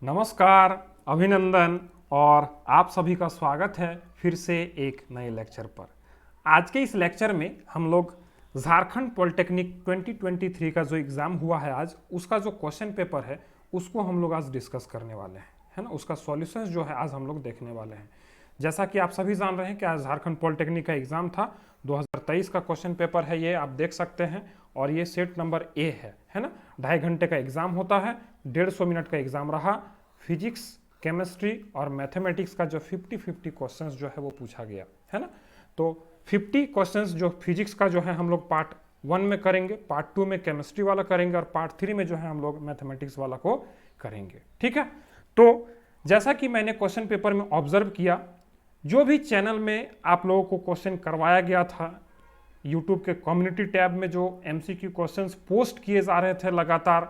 नमस्कार, अभिनंदन और आप सभी का स्वागत है फिर से एक नए लेक्चर पर। आज के इस लेक्चर में हम लोग झारखंड पॉलिटेक्निक 2023 का जो एग्ज़ाम हुआ है आज, उसका जो क्वेश्चन पेपर है उसको हम लोग आज डिस्कस करने वाले हैं, है ना। उसका सॉल्यूशंस जो है आज हम लोग देखने वाले हैं। जैसा कि आप सभी जान रहे हैं कि आज झारखंड पॉलिटेक्निक का एग्ज़ाम था, 2023 का क्वेश्चन पेपर है, ये आप देख सकते हैं। और ये सेट नंबर ए है ना। 2.5 घंटे का एग्ज़ाम होता है, 150 मिनट का एग्ज़ाम रहा। फिजिक्स, केमिस्ट्री और मैथमेटिक्स का जो 50-50 क्वेश्चंस जो है वो पूछा गया, है ना। तो 50 क्वेश्चंस जो फिजिक्स का जो है हम लोग पार्ट 1 में करेंगे, पार्ट 2 में केमिस्ट्री वाला करेंगे और पार्ट 3 में जो है हम लोग मैथमेटिक्स वाला को करेंगे, ठीक है। तो जैसा कि मैंने क्वेश्चन पेपर में ऑब्जर्व किया, जो भी चैनल में आप लोगों को क्वेश्चन करवाया गया था, यूट्यूब के कम्युनिटी टैब में जो MCQ क्वेश्चंस पोस्ट किए जा रहे थे लगातार,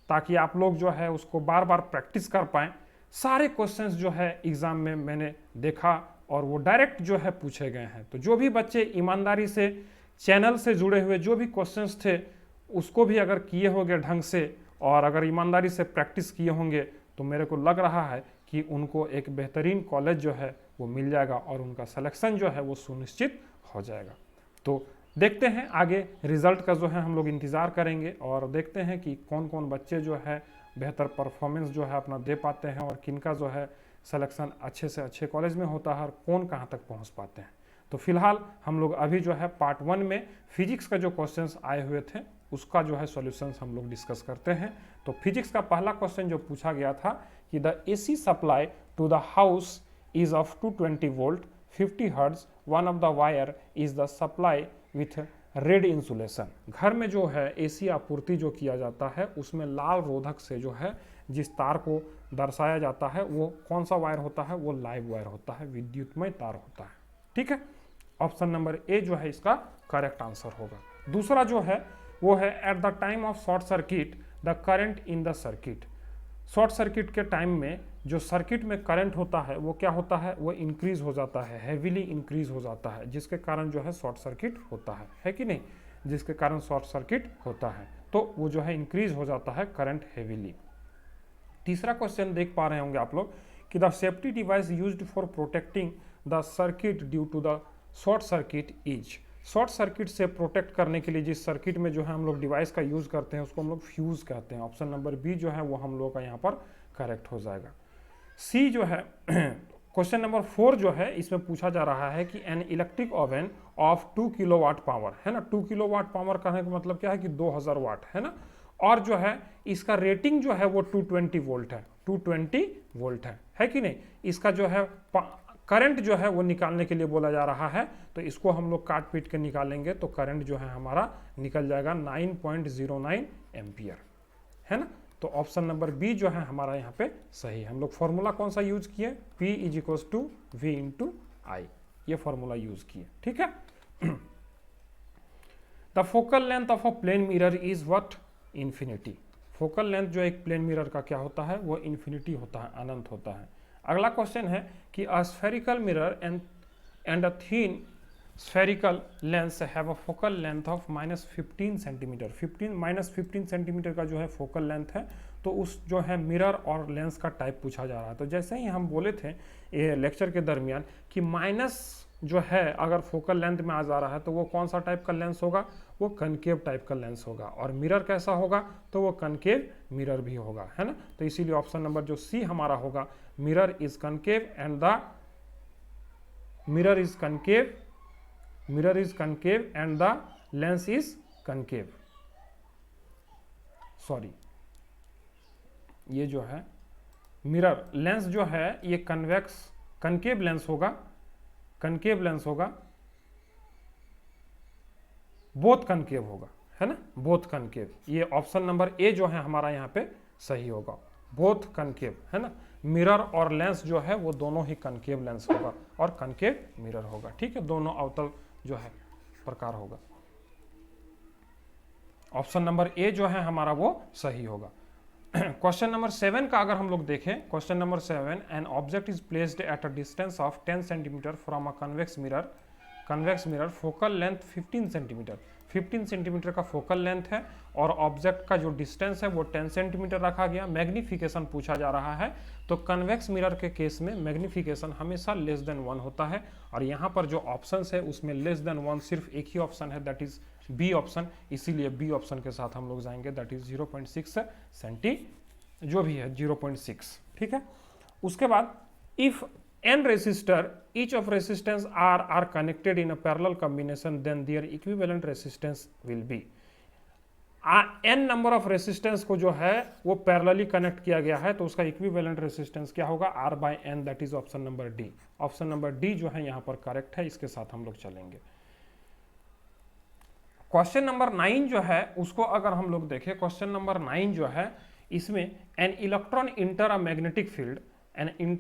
ताकि आप लोग जो है उसको बार बार प्रैक्टिस कर पाएँ, सारे क्वेश्चंस जो है एग्ज़ाम में मैंने देखा और वो डायरेक्ट जो है पूछे गए हैं। तो जो भी बच्चे ईमानदारी से चैनल से जुड़े हुए जो भी क्वेश्चंस थे उसको भी अगर किए होंगे ढंग से और अगर ईमानदारी से प्रैक्टिस किए होंगे, तो मेरे को लग रहा है कि उनको एक बेहतरीन कॉलेज जो है वो मिल जाएगा और उनका सिलेक्शन जो है वो सुनिश्चित हो जाएगा। तो देखते हैं आगे रिजल्ट का जो है हम लोग इंतज़ार करेंगे और देखते हैं कि कौन कौन बच्चे जो है बेहतर परफॉर्मेंस जो है अपना दे पाते हैं और किनका जो है सिलेक्शन अच्छे से अच्छे कॉलेज में होता है और कौन कहाँ तक पहुँच पाते हैं। तो फिलहाल हम लोग अभी जो है पार्ट 1 में फिजिक्स का जो क्वेश्चंस आए हुए थे उसका जो है सॉल्यूशंस हम लोग डिस्कस करते हैं। तो फिजिक्स का पहला क्वेश्चन जो पूछा गया था कि the AC supply to the house is of 220 volt 50 hertz, one of the wire is the supply with red insulation. घर में जो है AC आपूर्ति जो किया जाता है उसमें लाल रोधक से जो है जिस तार को दर्शाया जाता है वो कौन सा वायर होता है, वो लाइव वायर होता है, विद्युतमय तार होता है, ठीक है। ऑप्शन नंबर ए जो है इसका करेक्ट आंसर होगा। दूसरा जो है वो है at the time of short circuit the current in the circuit. Short circuit के टाइम में जो सर्किट में करंट होता है वो क्या होता है, वो इंक्रीज हो जाता है, हैवीली इंक्रीज हो जाता है, जिसके कारण जो है शॉर्ट सर्किट होता है कि नहीं, जिसके कारण शॉर्ट सर्किट होता है तो वो जो है इंक्रीज हो जाता है करंट हैवीली। तीसरा क्वेश्चन देख पा रहे होंगे आप लोग कि the safety device used for protecting the circuit due to the short circuit is. Short circuit से प्रोटेक्ट करने के लिए जिस सर्किट में जो है हम लोग डिवाइस का यूज करते हैं उसको हम लोग फ्यूज कहते हैं। ऑप्शन नंबर बी जो है वो हम लोग का यहाँ पर करेक्ट हो जाएगा। सी जो है क्वेश्चन नंबर 4 जो है इसमें पूछा जा रहा है कि an electric oven of 2 kilowatt power, है ना। 2 किलोवाट पावर कहने का मतलब क्या है कि 2000 वाट, है ना। और जो है इसका रेटिंग जो है वो 220 वोल्ट है, 220 वोल्ट है कि नहीं। इसका जो है करंट जो है वो निकालने के लिए बोला जा रहा है, तो इसको हम लोग काट पीट के निकालेंगे तो करंट जो है हमारा निकल जाएगा 9.09 एम्पियर, है ना। तो ऑप्शन नंबर बी जो है हमारा यहाँ पे सही है। हम लोग फॉर्मूला कौन सा यूज किए, P = V × I, ये फॉर्मूला यूज किए, ठीक है। The focal length of a plane mirror is what, infinity. Focal length जो एक प्लेन मिरर का क्या होता है, वो इन्फिनिटी होता है, अनंत होता है। अगला क्वेश्चन है कि a spherical mirror and a thin spherical lens have a focal length of -15 centimetre. -15 centimetre का जो है फोकल लेंथ है, तो उस जो है मिरर और लेंस का टाइप पूछा जा रहा है। तो जैसे ही हम बोले थे ये लेक्चर के दरमियान कि माइनस जो है अगर फोकल लेंथ में आ जा रहा है तो वो कौन सा टाइप का लेंस होगा, वो कनकेव टाइप का लेंस होगा। और मिरर कैसा होगा, तो वो कनकेव मिरर भी होगा, है ना। तो इसीलिए ऑप्शन नंबर जो सी हमारा होगा, mirror is concave and the mirror is concave and the lens is concave. Sorry, ये जो है मिरर लेंस जो है ये कनकेव लेंस होगा, बोथ कनकेव होगा, है ना, बोथ कनकेव। ये ऑप्शन नंबर ए जो है हमारा यहाँ पे सही होगा, बोथ कनकेव, है ना। मिरर और लेंस जो है वो दोनों ही कनकेव लेंस होगा और कनकेव मिरर होगा, ठीक है, दोनों अवतल जो है प्रकार होगा। ऑप्शन नंबर ए जो है हमारा वो सही होगा। क्वेश्चन नंबर 7 का अगर हम लोग देखें, question number 7, an object is placed at a distance of 10 centimetre from a convex mirror convex mirror focal length 15 centimetre, 15 centimetre का फोकल लेंथ है और ऑब्जेक्ट का जो डिस्टेंस है वो 10 सेंटीमीटर रखा गया। मैग्निफिकेशन पूछा जा रहा है तो कन्वेक्स मिरर के केस में मैग्निफिकेशन हमेशा लेस देन 1 होता है और यहाँ पर जो ऑप्शन है उसमें लेस देन 1 सिर्फ एक ही ऑप्शन है, दैट इज बी ऑप्शन, इसीलिए बी ऑप्शन के साथ हम लोग जाएंगे, दैट इज 0.6 सेंटी जो भी है 0.6। ठीक है, उसके बाद if n resistor, each of resistance R are connected in a parallel combination, then their equivalent resistance will be, n number of resistance को जो है वो पैरेलली कनेक्ट किया गया है तो उसका इक्विवेलेंट रेसिस्टेंस क्या होगा, R by N, that is option number D. Option number D जो है यहाँ पर करेक्ट है, इसके साथ हम लोग चलेंगे। क्वेश्चन नंबर 9 जो है उसको अगर हम लोग देखें, क्वेश्चन नंबर 9 जो है इसमें an electron enter a magnetic field, an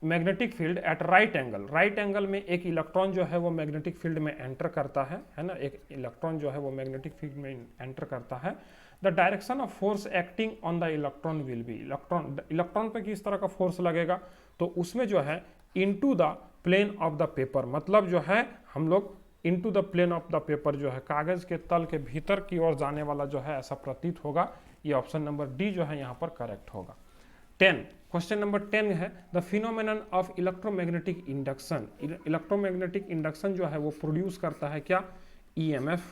magnetic field at right angle, right angle में एक इलेक्ट्रॉन जो है वो मैग्नेटिक फील्ड में एंटर करता है ना, एक इलेक्ट्रॉन जो है वो मैग्नेटिक फील्ड में एंटर करता है। The direction of force acting on the electron will be, electron पे किस तरह का फोर्स लगेगा तो उसमें जो है into the plane of the paper, मतलब जो है हम लोग into the plane of the paper जो है कागज के तल के भीतर की ओर जाने वाला जो है ऐसा प्रतीत होगा। ये ऑप्शन नंबर डी जो है यहाँ पर करेक्ट होगा। 10, क्वेश्चन नंबर 10 है the phenomenon of electromagnetic induction, electromagnetic induction जो है वो प्रोड्यूस करता है क्या, ईएमएफ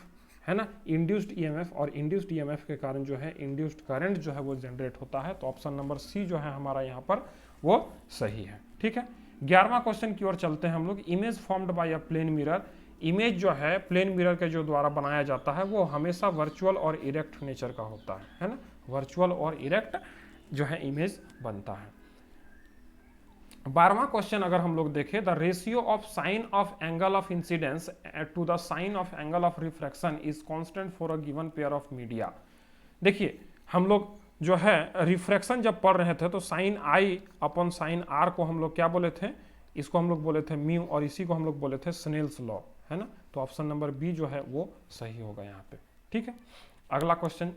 है ना, इंड्यूस्ड ईएमएफ, और इंड्यूस्ड ईएमएफ के कारण जो है इंड्यूस्ड करंट जो है वो जनरेट होता है, तो ऑप्शन नंबर सी जो है हमारा यहाँ पर वो सही है। ठीक है, 11वां क्वेश्चन की ओर चलते हैं हम लोग। Image formed by a plane mirror, image जो है प्लेन मिरर के जो द्वारा बनाया जाता है वो हमेशा वर्चुअल और इरेक्ट नेचर का होता है ना, वर्चुअल और इरेक्ट जो है इमेज बनता है। 12वां क्वेश्चन अगर हम लोग देखें, the ratio of sine of angle of incidence to the sine of angle of refraction is constant for a given pair of media. देखिए हम लोग जो है रिफ्रैक्शन जब पढ़ रहे थे तो sine I upon sine R को हम लोग क्या बोले थे, इसको हम लोग बोले थे म्यू और इसी को हम लोग बोले थे स्नेल्स लॉ, है ना, तो ऑप्शन नंबर बी जो है वो सही होगा यहाँ पे। ठीक है, अगला क्वेश्चन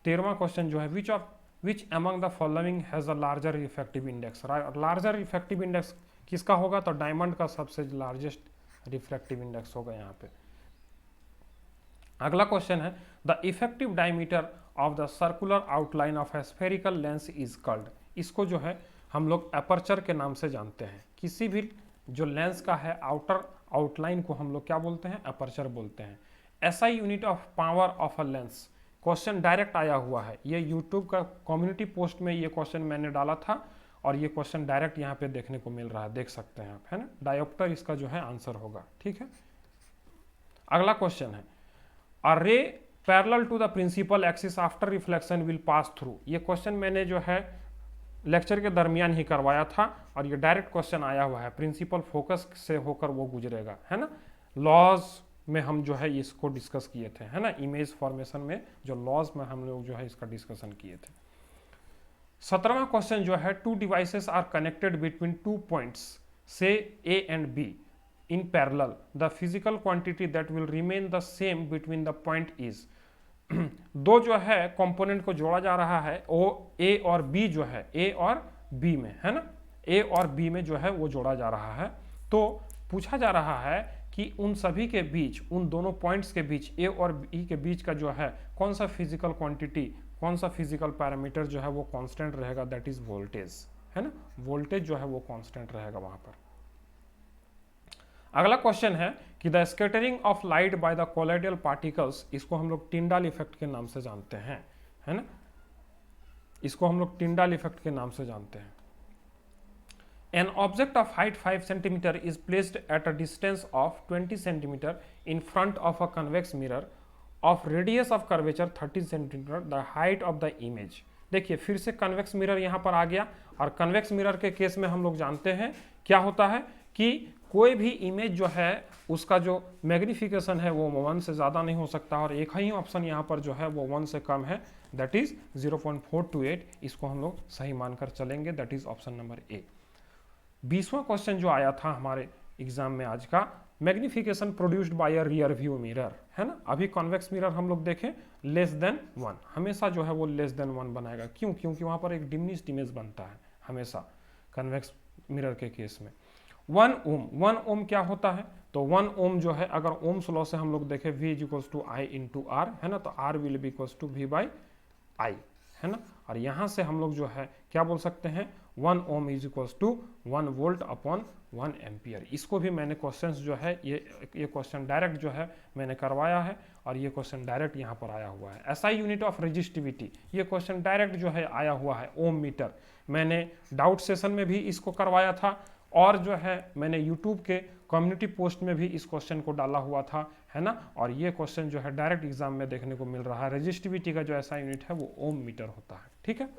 13वां क्वेश्चन जो है which among the following has a larger effective index, larger effective index किसका होगा तो डायमंड का सबसे लार्जेस्ट रिफ्रैक्टिव इंडेक्स होगा यहाँ पे। अगला क्वेश्चन है the effective diameter of the circular outline of A spherical lens is called, इसको जो है हम लोग अपर्चर के नाम से जानते हैं, किसी भी जो लेंस का है आउटर आउटलाइन को हम लोग क्या बोलते हैं, अपर्चर बोलते हैं। SI unit of power of a lens, question direct आया हुआ है, ये यूट्यूब का कम्युनिटी पोस्ट में ये क्वेश्चन मैंने डाला था और ये क्वेश्चन डायरेक्ट यहाँ पे देखने को मिल रहा है, देख सकते हैं आप, है ना, डायोप्टर इसका जो है आंसर होगा। ठीक है, अगला क्वेश्चन है a ray parallel to the principal axis after reflection will pass through, ये क्वेश्चन मैंने जो है लेक्चर के दरमियान ही करवाया था और ये डायरेक्ट क्वेश्चन आया हुआ है, प्रिंसिपल फोकस से होकर वो गुजरेगा, है ना, लॉज में हम जो है इसको डिस्कस किए थे, है ना, इमेज फॉर्मेशन में जो लॉज में हम लोग जो है इसका डिस्कशन किए थे। 17वां क्वेश्चन जो है two devices are connected between two points से A and B in parallel, the physical quantity that will remain the same between the point is, दो जो है कंपोनेंट को जोड़ा जा रहा है वो ए और बी जो है ए और बी में, है ना, ए और बी में जो है वो जोड़ा जा रहा है, तो पूछा जा रहा है कि उन सभी के बीच, उन दोनों पॉइंट्स के बीच ए और बी के बीच का जो है कौन सा फिजिकल क्वांटिटी, कौन सा फिजिकल पैरामीटर जो है वो कांस्टेंट रहेगा, दैट इज वोल्टेज, है ना, वोल्टेज जो है वो कांस्टेंट रहेगा वहां पर। अगला क्वेश्चन है कि the scattering of light by the colloidal particles, इसको हम लोग टिंडाल इफेक्ट के नाम से जानते हैं, है ना, इसको हम लोग टिंडाल इफेक्ट के नाम से जानते हैं। An object of height 5 cm is placed at a distance of 20 cm in front of a convex mirror of radius of curvature 30 cm, the height of the image। देखिए फिर से कन्वेक्स मिरर यहाँ पर आ गया और कन्वेक्स मिरर के case में हम लोग जानते हैं क्या होता है कि कोई भी इमेज जो है उसका जो मैग्निफिकेशन है वो 1 से ज़्यादा नहीं हो सकता और एक ही ऑप्शन यहाँ पर जो है वो 1 से कम है, दैट इज 0.428, इसको हम लोग सही मानकर चलेंगे, that is option number A. 20वां क्वेश्चन जो आया था हमारे एग्जाम में आज का, magnification produced by a rear view mirror, है ना, अभी कॉन्वेक्स मिरर हम लोग देखें लेस देन 1, हमेशा जो है वो लेस देन 1 बनाएगा, क्यों, क्योंकि वहां पर एक डिमिनिश्ड इमेज बनता है हमेशा कन्वेक्स मिरर के केस में। वन ओम क्या होता है, तो 1 ओम जो है, अगर ओम्स लॉ से हम लोग देखें V is equals to I into R, है ना, तो R will be equals to V by I, है ना। और यहाँ से हम लोग जो है क्या बोल सकते हैं, 1 ohm is equals to 1 volt upon 1 ampere. इसको भी मैंने क्वेश्चंस जो है ये क्वेश्चन डायरेक्ट जो है मैंने करवाया है, और ये क्वेश्चन डायरेक्ट यहाँ पर आया हुआ है। एसआई यूनिट ऑफ रेजिस्टिविटी, ये क्वेश्चन डायरेक्ट जो है आया हुआ है। ओम मीटर मैंने डाउट सेशन में भी इसको करवाया था, और जो है मैंने यूट्यूब के कम्युनिटी पोस्ट में भी इस क्वेश्चन को डाला हुआ था, है ना। और ये क्वेश्चन जो है डायरेक्ट एग्जाम में देखने को मिल रहा है। रेजिस्टिविटी का जो ऐसा यूनिट है वो ओम मीटर होता है, ठीक है।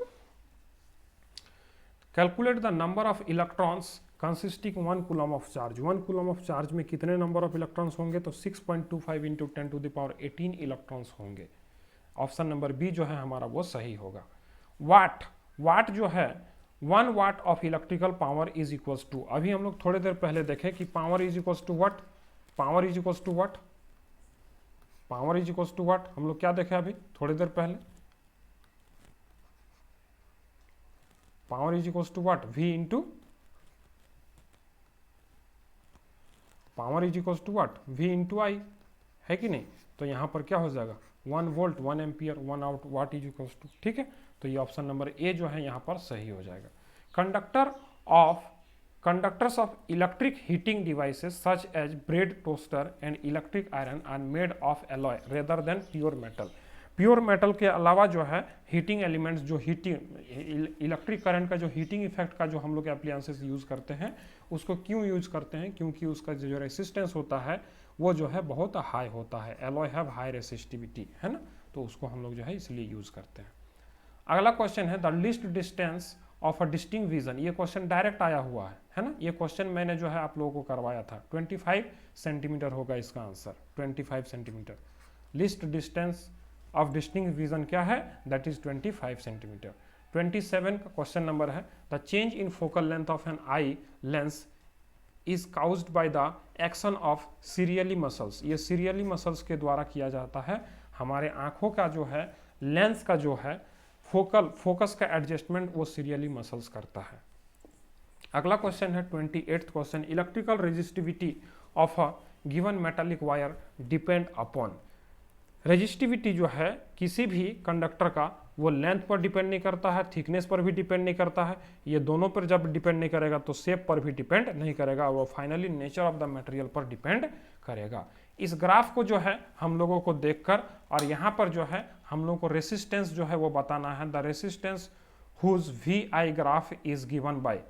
Calculate the number of electrons consisting 1 coulomb of charge. 1 coulomb of charge में कितने नंबर ऑफ इलेक्ट्रॉन्स होंगे, तो 6.25 into 10 to the power 18 electrons होंगे। ऑप्शन नंबर बी जो है हमारा वो सही होगा। वाट जो है 1 watt of electrical power is equals to, अभी हम लोग थोड़ी देर पहले देखे कि power is equals to what, power is equals to what, power is equals to what, हम लोग क्या देखे अभी थोड़ी देर पहले, power is equals to what, V into, power is equals to what, V into I, है कि नहीं। तो यहां पर क्या हो जाएगा 1 volt 1 ampere 1 out watt is equals to, ठीक है। तो ये ऑप्शन नंबर ए जो है यहाँ पर सही हो जाएगा। Conductors of electric heating devices such as bread, toaster and electric iron are made of alloy rather than pure metal. Pure metal के अलावा जो है हीटिंग एलिमेंट्स, जो हीटिंग इलेक्ट्रिक करंट का जो हीटिंग इफेक्ट का जो हम लोग एप्लायंसेस यूज करते हैं, उसको क्यों यूज करते हैं, क्योंकि उसका जो रेसिस्टेंस होता है वो जो है बहुत हाई होता है। एलॉय हैव हाई रेसिस्टिविटी, है ना, तो उसको हम लोग जो है इसलिए यूज करते हैं। अगला क्वेश्चन है the least distance of a distinct vision. ये क्वेश्चन डायरेक्ट आया हुआ है ना। ये क्वेश्चन मैंने जो है आप लोगों को करवाया था। 25 सेंटीमीटर होगा इसका answer, 25 centimetre. Least distance of distinct vision क्या है, दैट इज 25 सेंटीमीटर। 27 का क्वेश्चन नंबर है the change in focal length of an eye lens is caused by the action of ciliary muscles. ये सीरियली मसल्स के द्वारा किया जाता है। हमारे आंखों का जो है लेंस का जो है फोकस का एडजस्टमेंट वो सीरियली मसल्स करता है। अगला क्वेश्चन है 28th question, electrical resistivity of a given metallic wire depend upon. Resistivity जो है किसी भी कंडक्टर का वो लेंथ पर डिपेंड नहीं करता है, थिकनेस पर भी डिपेंड नहीं करता है। ये दोनों पर जब डिपेंड नहीं करेगा तो शेप पर भी डिपेंड नहीं करेगा, वो finally nature of the material पर डिपेंड करेगा। इस ग्राफ को जो है हम लोगों को देखकर, और यहाँ पर जो है हम लोगों को रेसिस्टेंस जो है वो बताना है। The resistance whose VI graph is given by,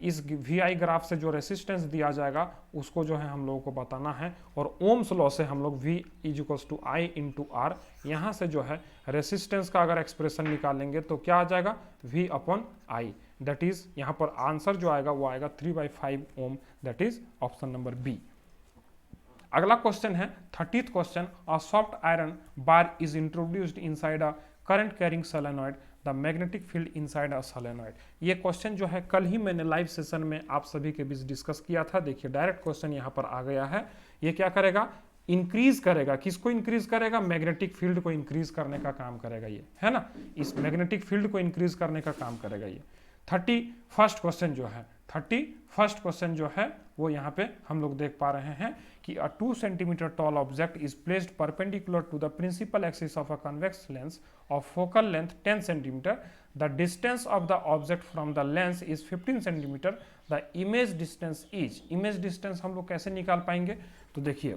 इस VI ग्राफ से जो रेसिस्टेंस दिया जाएगा उसको जो है हम लोगों को बताना है। और ओम्स लॉ से हम लोग V is equals to I into R, यहाँ से जो है रेसिस्टेंस का अगर एक्सप्रेशन निकालेंगे तो क्या आ जाएगा V upon I, that is यहाँ पर आंसर जो आएगा वो आएगा 3/5 ohm, that is option number B. अगला क्वेश्चन है 30th question, a soft iron bar is introduced inside a current carrying solenoid, the magnetic field inside a solenoid. ये question जो है कल ही मैंने लाइव सेशन में आप सभी के बीच डिस्कस किया था। देखिए डायरेक्ट क्वेश्चन यहाँ पर आ गया है। ये क्या करेगा, इंक्रीज करेगा, किसको इंक्रीज करेगा, मैग्नेटिक फील्ड को इंक्रीज करने का काम करेगा ये, है ना। इस मैग्नेटिक फील्ड को इंक्रीज करने का काम करेगा ये। 31st क्वेश्चन जो है, 31st क्वेश्चन जो है वो यहाँ पे हम लोग देख पा रहे हैं कि a 2 centimeter tall object is placed perpendicular to the principal axis of a convex lens of focal length 10 centimeter. The distance of the object from the lens is 15 centimeter. The image distance is, image distance हम लोग कैसे निकाल पाएंगे, तो देखिए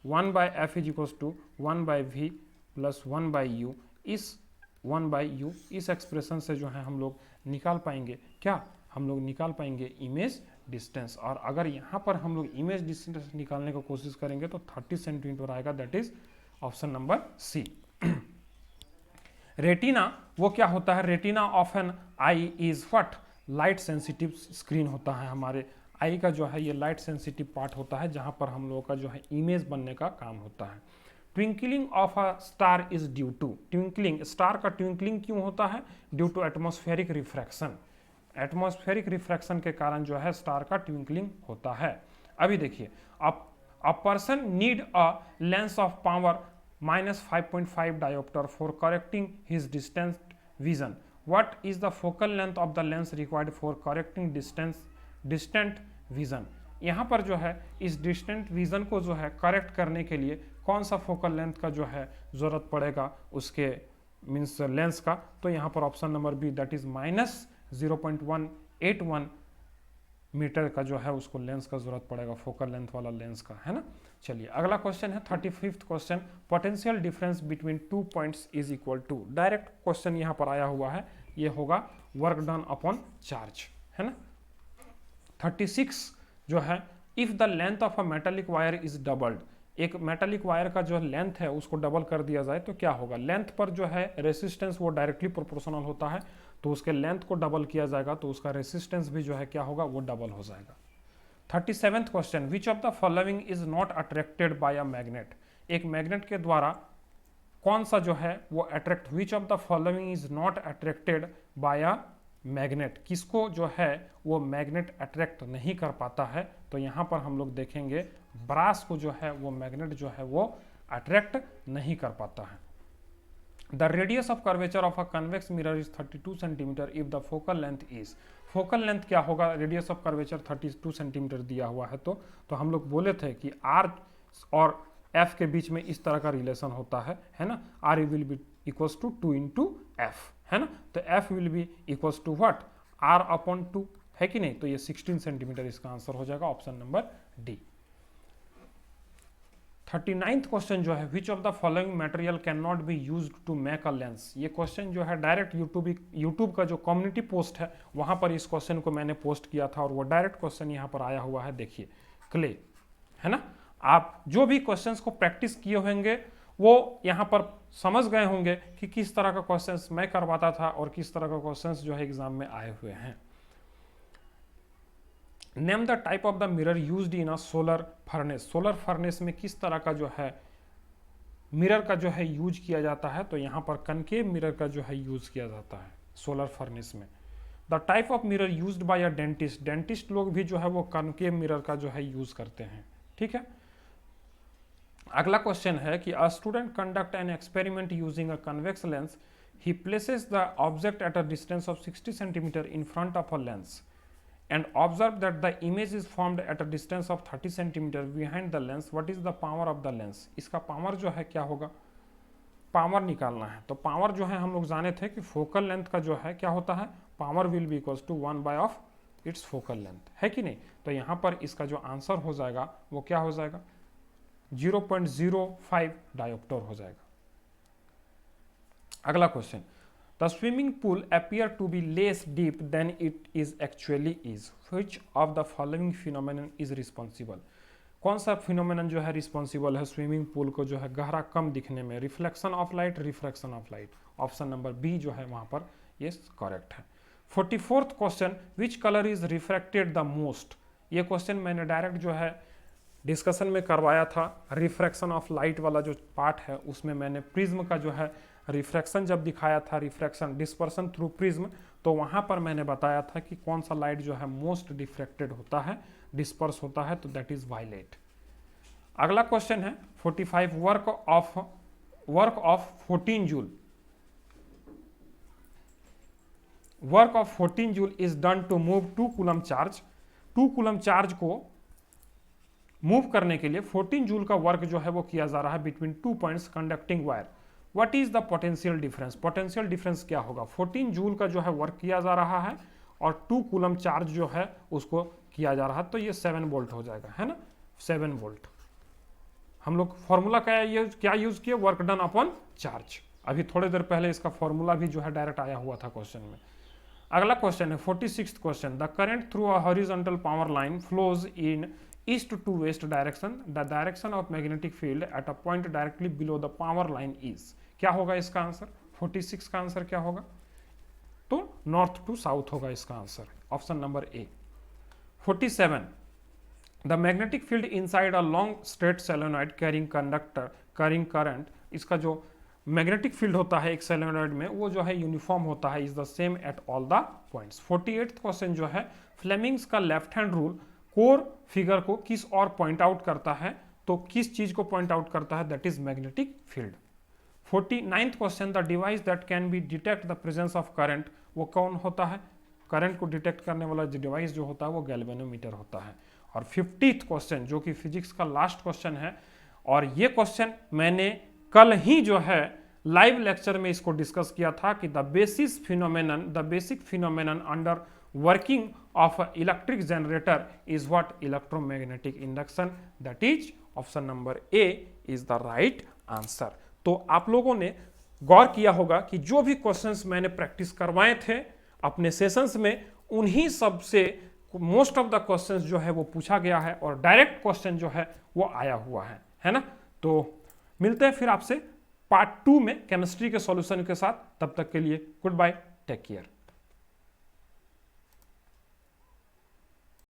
1/f is equals to 1/v plus 1/u, इस 1/u इस expression से जो है हम लोग निकाल पाएंगे क्या, हम लोग निकाल पाएंगे इमेज डिस्टेंस। और अगर यहाँ पर हम लोग इमेज डिस्टेंस निकालने की कोशिश करेंगे तो 30 सेंटीमीटर आएगा, that is option number C. Retina वो क्या होता है, retina of an eye is what, light sensitive screen होता है। हमारे आई का जो है ये लाइट सेंसिटिव पार्ट होता है जहाँ पर हम लोगों का जो है इमेज बनने का काम होता है। Twinkling of a star is due to, twinkling star का ट्विंकलिंग क्यों होता है, due to atmospheric refraction. Atmospheric refraction के कारण जो है स्टार का ट्विंकलिंग होता है। अभी देखिए a person need a lens of power -5.5 dioptre for correcting his distance vision. What is the focal length of the lens required for correcting distance distant vision. यहाँ पर जो है इस डिस्टेंट विजन को जो है करेक्ट करने के लिए कौन सा फोकल लेंथ का जो है ज़रूरत पड़ेगा, उसके मीन्स लेंस का, तो यहाँ पर option number B that is -0.181 metre का जो है उसको लेंस का जरूरत पड़ेगा, फोकल लेंथ वाला लेंस का, है ना। चलिए अगला क्वेश्चन है 35th question, potential difference between 2 points is equal to. Direct question यहाँ पर आया हुआ है, ये होगा वर्क डन अपॉन चार्ज, है ना। 36 जो है, if the length of a metallic wire is doubled, एक मेटालिक वायर का जो लेंथ है उसको डबल कर दिया जाए तो क्या होगा। लेंथ पर जो है रेसिस्टेंस वो डायरेक्टली प्रोपोर्शनल होता है, तो उसके लेंथ को डबल किया जाएगा तो उसका रेसिस्टेंस भी जो है क्या होगा, वो डबल हो जाएगा। 37th question, which of the following is not attracted by a magnet, एक मैग्नेट के द्वारा कौन सा जो है वो attract, which of the following is not attracted by a magnet, किसको जो है वो मैग्नेट अट्रैक्ट नहीं कर पाता है, तो यहाँ पर हम लोग देखेंगे ब्रास को जो है वो मैग्नेट जो है वो अट्रैक्ट नहीं कर पाता है। The radius of curvature of a convex mirror is 32 centimetre if the focal length is, focal length क्या होगा, रेडियस ऑफ कर्वेचर 32 सेंटीमीटर दिया हुआ है, तो हम लोग बोले थे कि आर और एफ के बीच में इस तरह का रिलेशन होता है ना, R will be equals to 2 into F, है ना, तो F will be equals to what, R upon 2, है कि नहीं, तो ये 16 सेंटीमीटर इसका आंसर हो जाएगा, option number D. 39th question जो है, which of the following material can not be used to make a lens, ये क्वेश्चन जो है डायरेक्ट यूट्यूब का जो कम्युनिटी पोस्ट है वहां पर इस क्वेश्चन को मैंने पोस्ट किया था और वो डायरेक्ट क्वेश्चन यहाँ पर आया हुआ है, देखिए क्ले, है ना। आप जो भी क्वेश्चंस को प्रैक्टिस किए होंगे वो यहाँ पर समझ गए होंगे कि किस तरह का क्वेश्चंस मैं करवाता था और किस तरह का क्वेश्चंस जो है एग्जाम में आए हुए हैं। Name the type of the mirror used in a solar furnace, solar furnace में किस तरह का जो है मिरर का जो है यूज किया जाता है, तो यहाँ पर कनकेव मिरर का जो है यूज किया जाता है सोलर फर्नेस में। The type of mirror used by a dentist, dentist लोग भी जो है वो कनकेव मिरर का जो है यूज करते हैं, ठीक है। अगला क्वेश्चन है कि a student conduct an experiment using a convex lens, he places the object at a distance of 60 centimetre in front of a lens and observe that the image is formed at a distance of 30 centimeter behind the lens. What is the power of the lens? इसका power जो है क्या होगा, power निकालना है, तो power जो है हम लोग जाने थे कि फोकल लेंथ का जो है क्या होता है, power will be equals to 1 by of its focal length, है कि नहीं, तो यहाँ पर इसका जो आंसर हो जाएगा वो क्या हो जाएगा, 0.05 डायोप्टर हो जाएगा। अगला question, The swimming pool appear to be less deep than it is actually is. Which of the following phenomenon is responsible? कौन सा फिनोमेनन जो है रिस्पॉन्सिबल है स्विमिंग पूल को जो है गहरा कम दिखने में, reflection of light, refraction of light, option number B जो है वहां पर ये करेक्ट है। 44th question, which colour is refracted the most, ये क्वेश्चन मैंने डायरेक्ट जो है डिस्कशन में करवाया था, रिफ्रैक्शन ऑफ लाइट वाला जो पार्ट है उसमें मैंने प्रिज्म का जो है रिफ्रैक्शन जब दिखाया था, रिफ्रैक्शन डिस्पर्सन थ्रू प्रिज्म, तो वहां पर मैंने बताया था कि कौन सा लाइट जो है मोस्ट डिफ्रैक्टेड होता है, डिस्पर्स होता है, तो दैट इज वायलेट। अगला क्वेश्चन है 45, work of 14 joule, work of 14 joule is done to move 2 coulomb charge, 2 coulomb charge को मूव करने के लिए 14 जूल का वर्क जो है वो किया जा रहा है between 2 points conducting wire. What is the potential difference, potential difference क्या होगा, 14 जूल का जो है वर्क किया जा रहा है और 2 कूलम चार्ज जो है उसको किया जा रहा है, तो ये 7 वोल्ट हो जाएगा, है ना, 7 वोल्ट। हम लोग फॉर्मूला क्या यूज किए, वर्क डन अपॉन चार्ज, अभी थोड़ी देर पहले इसका फॉर्मूला भी जो है डायरेक्ट आया हुआ था क्वेश्चन में। अगला क्वेश्चन है 46th question, the current through a horizontal power line flows in east to west direction, the direction of magnetic field at a point directly below the power line is, क्या होगा इसका answer, 46 का answer क्या होगा, तो north to south होगा इसका answer, option number A. 47, the magnetic field inside a long straight solenoid carrying current, इसका जो मैग्नेटिक फील्ड होता है एक सोलेनॉइड में वो जो है यूनिफॉर्म होता है, is the same at all the points. 48th question जो है, फ्लेमिंग्स का left hand rule core figure को किस और पॉइंट आउट करता है, तो किस चीज को पॉइंट आउट करता है, that is magnetic field. 49th question, the device that can be detect the presence of current, वो कौन होता है, करंट को डिटेक्ट करने वाला जो डिवाइस जो होता है वो गैल्वेनोमीटर होता है। और 50th क्वेश्चन जो कि फिजिक्स का लास्ट क्वेश्चन है, और ये क्वेश्चन मैंने कल ही जो है लाइव लेक्चर में इसको डिस्कस किया था कि the basic phenomenon under working of electric generator is what electromagnetic induction, that is option number A is the right answer. तो आप लोगों ने गौर किया होगा कि जो भी क्वेश्चंस मैंने प्रैक्टिस करवाए थे अपने सेशंस में, उन्हीं सब से मोस्ट ऑफ द क्वेश्चंस जो है वो पूछा गया है और डायरेक्ट क्वेश्चन जो है वो आया हुआ है ना। तो मिलते हैं फिर आपसे पार्ट 2 में केमिस्ट्री के सॉल्यूशन के साथ। तब तक के लिए गुड बाय, टेक केयर।